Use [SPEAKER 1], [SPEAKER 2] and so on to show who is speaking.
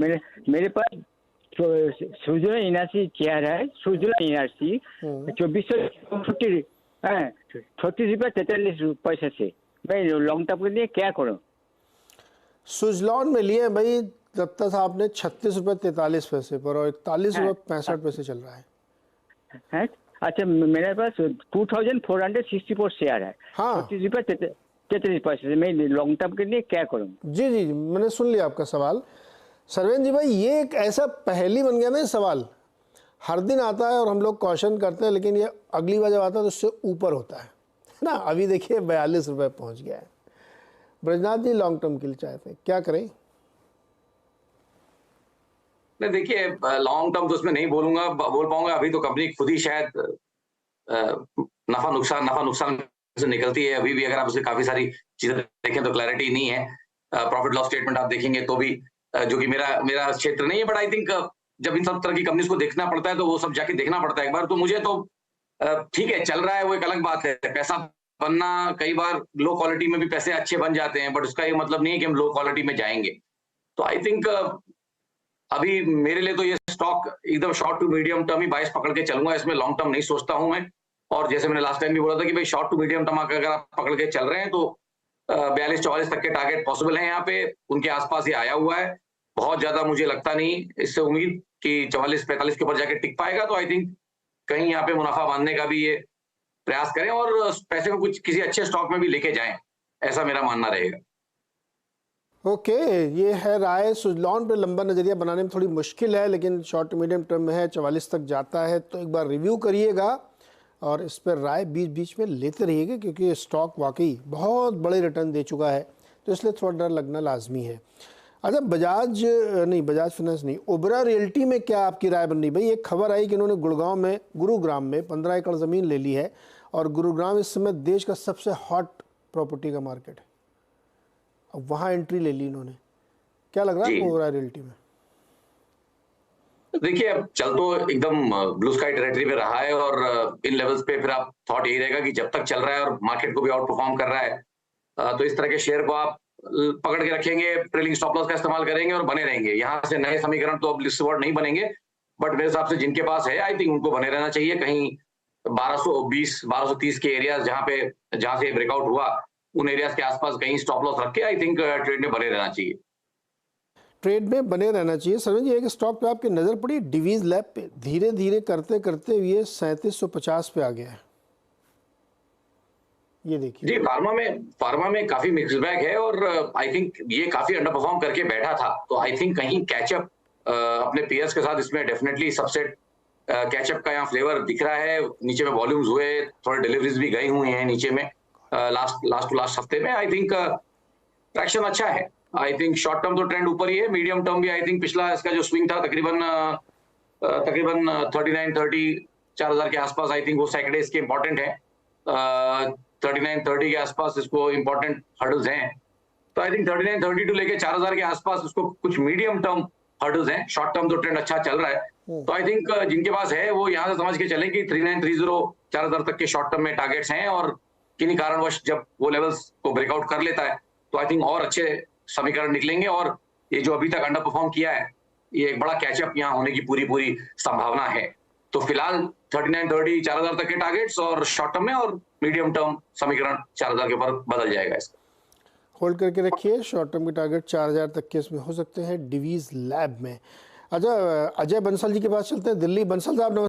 [SPEAKER 1] मेरे मेरे पास सुजुना इनासी चेयर है, सुजुना इनासी 2450 ₹36.43 से। मैं लॉन्ग टर्म के लिए क्या करूं?
[SPEAKER 2] सुजलॉन में लिए भाई दत्ता साहब ने ₹36.43 पर, और ₹41.65 चल रहा
[SPEAKER 1] है। अच्छा, मेरे पास 2464 शेयर है,
[SPEAKER 2] हाँ।
[SPEAKER 1] ₹36.43 से। मैं लॉन्ग टर्म के लिए क्या करूं?
[SPEAKER 2] जी जी जी, मैंने सुन लिया आपका सवाल। सरवेन जी भाई, ये एक ऐसा पहेली बन गया ना सवाल, हर दिन आता है और हम लोग क्वेश्चन करते हैं, लेकिन ये अगली बार जब आता है तो उससे ऊपर होता है ना। अभी देखिए ₹42 पहुंच गया है। ब्रजनाथ जी लॉन्ग टर्म के लिए चाहते हैं, क्या करें?
[SPEAKER 3] नहीं, देखिए लॉन्ग टर्म तो उसमें नहीं बोल पाऊंगा। अभी तो कंपनी खुद ही शायद नफा नुकसान से निकलती है। अभी भी अगर आप उससे काफी सारी चीजें देखें तो क्लैरिटी नहीं है। प्रॉफिट लॉस स्टेटमेंट आप देखेंगे तो भी, जो कि मेरा क्षेत्र नहीं है, बट आई थिंक जब इन सब तरह की कंपनीज को देखना पड़ता है तो वो सब जाके देखना पड़ता है एक बार। तो मुझे तो ठीक है, चल रहा है वो एक अलग बात है। पैसा बनना, कई बार लो क्वालिटी में भी पैसे अच्छे बन जाते हैं, बट उसका ये मतलब नहीं है कि हम लो क्वालिटी में जाएंगे। तो आई थिंक अभी मेरे लिए तो ये स्टॉक एकदम शॉर्ट टू मीडियम टर्म ही बाइस पकड़ के चलूंगा। इसमें लॉन्ग टर्म नहीं सोचता हूं मैं। और जैसे मैंने लास्ट टाइम भी बोला था कि भाई शॉर्ट टू मीडियम टर्म अगर आप पकड़ के चल रहे हैं तो 42-44 तक के टारगेट पॉसिबल है। यहाँ पे उनके आसपास ही आया हुआ है। बहुत ज्यादा मुझे लगता नहीं इससे उम्मीद कि 44-45 के ऊपर जाके टिक पाएगा। तो आई थिंक कहीं यहाँ पे मुनाफा बांधने का भी ये प्रयास करें और पैसे को कुछ किसी अच्छे स्टॉक में भी लेके जाएं, ऐसा मेरा मानना रहेगा।
[SPEAKER 2] ओके, ये है राय। सुजलॉन पे लंबा नज़रिया बनाने में थोड़ी मुश्किल है, लेकिन शॉर्ट टू मीडियम टर्म में है, 44 तक जाता है तो एक बार रिव्यू करिएगा और इस पर राय बीच बीच में लेते रहिएगा, क्योंकि ये स्टॉक वाकई बहुत बड़े रिटर्न दे चुका है, तो इसलिए थोड़ा डर लगना लाजमी है। अच्छा, बजाज फाइनेंस नहीं, ओबरा रियल्टी में क्या आपकी राय बन रही? भाई एक खबर आई कि इन्होंने गुरुग्राम में 15 एकड़ ज़मीन ले ली है, और गुरुग्राम इस समय देश का सबसे हॉट प्रॉपर्टी का मार्केट है। अब वहाँ एंट्री ले ली इन्होंने, क्या लग रहा है आपको ओबरा रियल्टी में?
[SPEAKER 3] देखिए, अब चल तो एकदम ब्लू स्काई टेरिटरी में रहा है, और इन लेवल्स पे फिर आप थॉट यही रहेगा कि जब तक चल रहा है और मार्केट को भी आउट परफॉर्म कर रहा है, तो इस तरह के शेयर को आप पकड़ के रखेंगे, ट्रेलिंग स्टॉप लॉस का इस्तेमाल करेंगे और बने रहेंगे। यहाँ से नए समीकरण तो अब लिस्ट वर्ड नहीं बनेंगे, बट मेरे हिसाब से जिनके पास है आई थिंक उनको बने रहना चाहिए। कहीं 1220-1230 के एरियाज जहाँ से ब्रेकआउट हुआ, उन एरियाज के आसपास कहीं स्टॉप लॉस रख के आई थिंक ट्रेड में बने रहना चाहिए।
[SPEAKER 2] ट्रेड में बने रहना चाहिए। सरवन जी, एक स्टॉक पे आपकी नज़र पड़ी, डिवीज लैब पे, धीरे धीरे करते करते ये 3750 पे आ गया है। ये देखिए
[SPEAKER 3] जी, फार्मा में काफी मिक्स बैग है, और आई थिंक ये काफी अंडर परफॉर्म करके बैठा था। तो आई थिंक कहीं कैचअप अपने पीयर्स के साथ इसमें डेफिनेटली सबसेट कैचअप का यहाँ फ्लेवर दिख रहा है। नीचे में वॉल्यूम्स हुए, थोड़े डिलीवरीज भी गई हुई हैं नीचे में लास्ट हफ्ते में। आई थिंक ट्रैक्शन अच्छा है। आई थिंक शॉर्ट टर्म तो ट्रेंड ऊपर ही है, मीडियम टर्म भी आई थिंक पिछला इसका जो स्विंग था तकरीबन 39-30-4000 के आसपास, आई थिंक वो सैकड़े इसके इंपॉर्टेंट है। 39-30 के आसपास इसको इंपॉर्टेंट हर्डल्स हैं। तो आई थिंक 39-32 लेके 4000 के आसपास उसको कुछ मीडियम टर्म हर्डल्स हैं। शॉर्ट टर्म तो ट्रेंड अच्छा चल रहा है। तो आई थिंक जिनके पास है वो यहाँ से समझ के चलें कि 3930 4000 तक के शॉर्ट टर्म में टारगेट्स हैं, और किन्हीं कारणवश जब वो लेवल्स को ब्रेकआउट कर लेता है तो आई थिंक और अच्छे समीकरण निकलेंगे। और ये जो अभी तक अंडर परफॉर्म किया है, ये एक बड़ा कैचअप यहाँ होने की पूरी संभावना है। तो फिलहाल 3930 4000 तक के टारगेट्स और शॉर्ट टर्म में, और मीडियम टर्म समीकरण 4000 के ऊपर बदल जाएगा। इसका
[SPEAKER 2] होल्ड करके रखिए। शॉर्ट टर्म के टारगेट 4000 तक के इसमें हो सकते हैं डिवीज लैब में। अच्छा, अजय बंसल जी के पास चलते हैं दिल्ली। बंसल साहब नमस्ते।